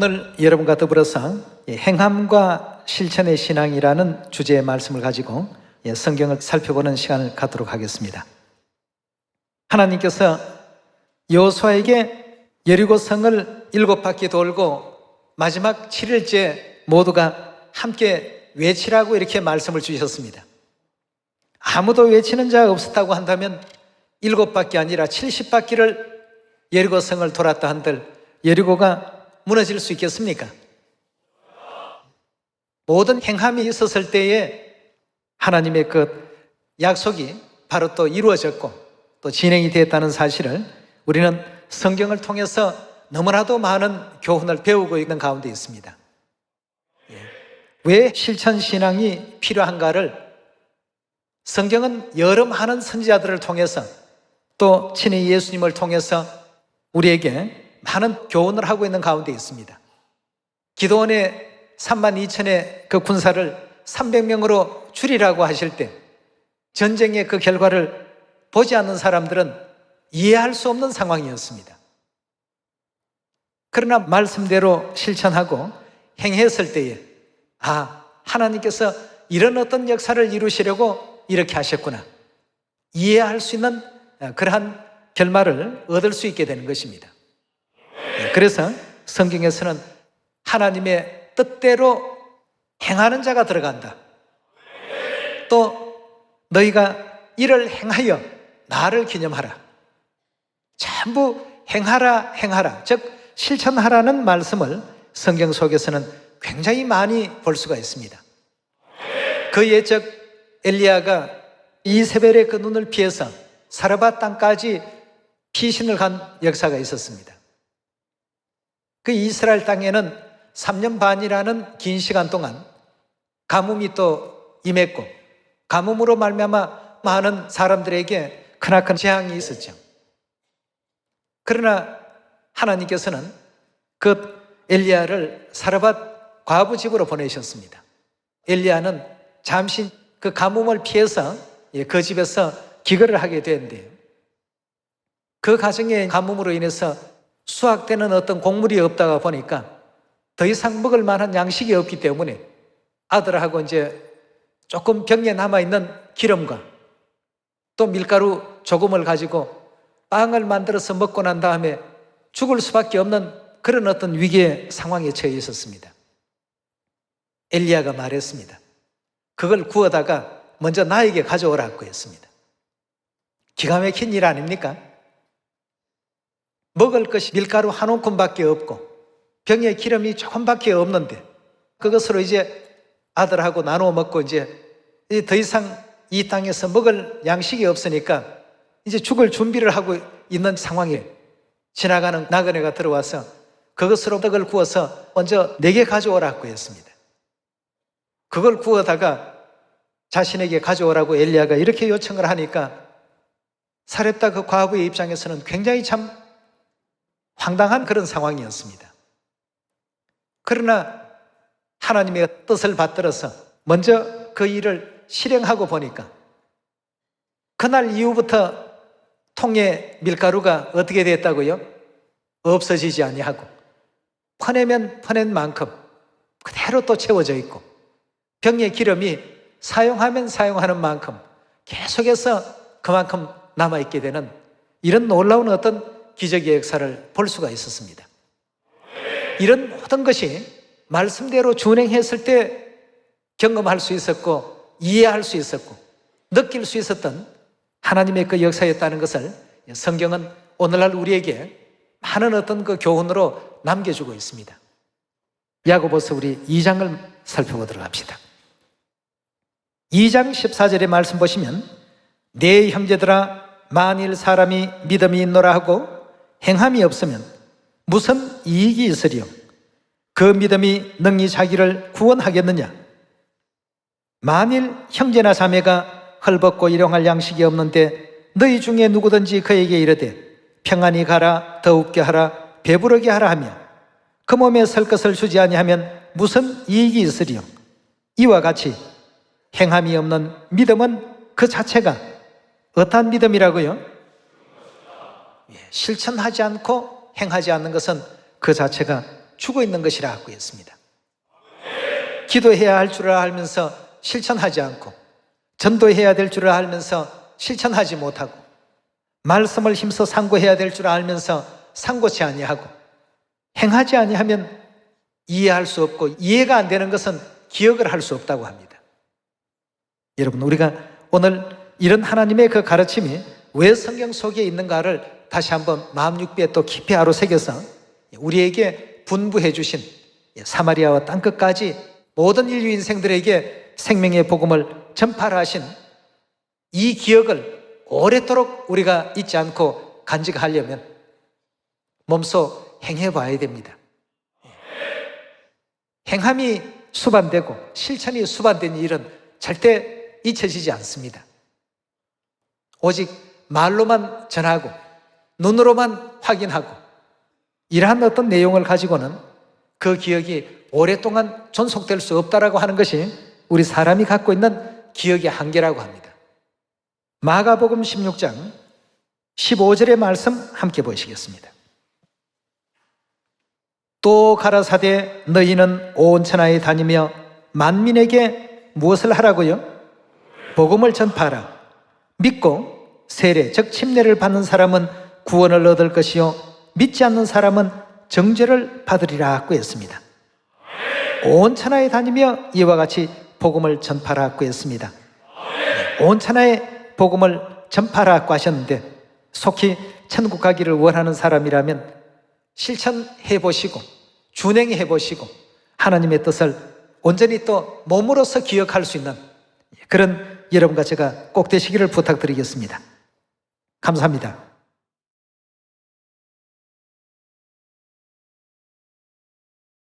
오늘 여러분과 더불어서 행함과 실천의 신앙이라는 주제의 말씀을 가지고 성경을 살펴보는 시간을 갖도록 하겠습니다. 하나님께서 여호수아에게 여리고성을 7바퀴 돌고 마지막 7일째 모두가 함께 외치라고 이렇게 말씀을 주셨습니다. 아무도 외치는 자가 없었다고 한다면 7바퀴 아니라 70바퀴를 여리고성을 돌았다 한들 여리고가 무너질 수 있겠습니까? 모든 행함이 있었을 때에 하나님의 그 약속이 바로 또 이루어졌고 또 진행이 되었다는 사실을 우리는 성경을 통해서 너무나도 많은 교훈을 배우고 있는 가운데 있습니다. 왜 실천신앙이 필요한가를 성경은 여러 많은 선지자들을 통해서 또 친히 예수님을 통해서 우리에게 많은 교훈을 하고 있는 가운데 있습니다. 기드온의 32,000의 그 군사를 300명으로 줄이라고 하실 때 전쟁의 그 결과를 보지 않는 사람들은 이해할 수 없는 상황이었습니다. 그러나 말씀대로 실천하고 행했을 때에 하나님께서 이런 어떤 역사를 이루시려고 이렇게 하셨구나 이해할 수 있는 그러한 결말을 얻을 수 있게 되는 것입니다. 그래서 성경에서는 하나님의 뜻대로 행하는 자가 들어간다. 또 너희가 이를 행하여 나를 기념하라. 전부 행하라 즉 실천하라는 말씀을 성경 속에서는 굉장히 많이 볼 수가 있습니다. 그 예적 엘리야가 이세벨의 그 눈을 피해서 사르밧 땅까지 피신을 간 역사가 있었습니다. 그 이스라엘 땅에는 3년 반이라는 긴 시간 동안 가뭄이 또 임했고 가뭄으로 말미암아 많은 사람들에게 크나큰 재앙이 있었죠. 그러나 하나님께서는 그 엘리야를 사르밧 과부 집으로 보내셨습니다. 엘리야는 잠시 그 가뭄을 피해서 그 집에서 기거를 하게 되는데요. 그 가정의 가뭄으로 인해서 수확되는 어떤 곡물이 없다가 보니까 더 이상 먹을 만한 양식이 없기 때문에 아들하고 이제 조금 병에 남아있는 기름과 또 밀가루 조금을 가지고 빵을 만들어서 먹고 난 다음에 죽을 수밖에 없는 그런 어떤 위기의 상황에 처해 있었습니다. 엘리야가 말했습니다. 그걸 구워다가 먼저 나에게 가져오라고 했습니다. 기가 막힌 일 아닙니까? 먹을 것이 밀가루 한 움큼밖에 없고 병에 기름이 조금밖에 없는데 그것으로 이제 아들하고 나누어 먹고 이제 더 이상 이 땅에서 먹을 양식이 없으니까 이제 죽을 준비를 하고 있는 상황에 지나가는 나그네가 들어와서 그것으로 떡을 구워서 먼저 내게 가져오라고 했습니다. 그걸 구워다가 자신에게 가져오라고 엘리야가 이렇게 요청을 하니까 사렙다 그 과부의 입장에서는 굉장히 참 황당한 그런 상황이었습니다. 그러나 하나님의 뜻을 받들어서 먼저 그 일을 실행하고 보니까 그날 이후부터 통에 밀가루가 어떻게 됐다고요? 없어지지 아니하고 퍼내면 퍼낸 만큼 그대로 또 채워져 있고 병의 기름이 사용하면 사용하는 만큼 계속해서 그만큼 남아있게 되는 이런 놀라운 어떤 기적의 역사를 볼 수가 있었습니다. 이런 모든 것이 말씀대로 준행했을 때 경험할 수 있었고 이해할 수 있었고 느낄 수 있었던 하나님의 그 역사였다는 것을 성경은 오늘날 우리에게 많은 어떤 그 교훈으로 남겨주고 있습니다. 야고보서 우리 2장을 살펴보도록 합시다. 2장 14절의 말씀 보시면 내 형제들아 만일 사람이 믿음이 있노라 하고 행함이 없으면 무슨 이익이 있으리요? 그 믿음이 능히 자기를 구원하겠느냐? 만일 형제나 자매가 헐벗고 일용할 양식이 없는데 너희 중에 누구든지 그에게 이르되 평안히 가라 더웁게 하라 배부르게 하라 하며 그 몸에 설 것을 주지 아니하면 무슨 이익이 있으리요? 이와 같이 행함이 없는 믿음은 그 자체가 어떠한 믿음이라고요? 실천하지 않고 행하지 않는 것은 그 자체가 죽어 있는 것이라고 했습니다. 기도해야 할 줄을 알면서 실천하지 않고, 전도해야 될 줄을 알면서 실천하지 못하고, 말씀을 힘써 상고해야 될 줄 알면서 상고치 아니하고, 행하지 아니하면 이해할 수 없고, 이해가 안 되는 것은 기억을 할 수 없다고 합니다. 여러분, 우리가 오늘 이런 하나님의 그 가르침이 왜 성경 속에 있는가를 다시 한번 마음 육비에 또 깊이 아로새겨서 우리에게 분부해 주신 사마리아와 땅끝까지 모든 인류 인생들에게 생명의 복음을 전파를 하신 이 기억을 오래도록 우리가 잊지 않고 간직하려면 몸소 행해 봐야 됩니다. 행함이 수반되고 실천이 수반된 일은 절대 잊혀지지 않습니다. 오직 말로만 전하고 눈으로만 확인하고 이러한 어떤 내용을 가지고는 그 기억이 오랫동안 존속될 수 없다라고 하는 것이 우리 사람이 갖고 있는 기억의 한계라고 합니다. 마가복음 16장 15절의 말씀 함께 보시겠습니다. 또 가라사대 너희는 온 천하에 다니며 만민에게 무엇을 하라고요? 복음을 전파하라. 믿고 세례 즉 침례를 받는 사람은 구원을 얻을 것이요 믿지 않는 사람은 정죄를 받으리라고 했습니다. 온 천하에 다니며 이와 같이 복음을 전파하라고 했습니다. 온 천하에 복음을 전파하라고 하셨는데 속히 천국 가기를 원하는 사람이라면 실천해 보시고 준행해 보시고 하나님의 뜻을 온전히 또 몸으로서 기억할 수 있는 그런 여러분과 제가 꼭 되시기를 부탁드리겠습니다. 감사합니다.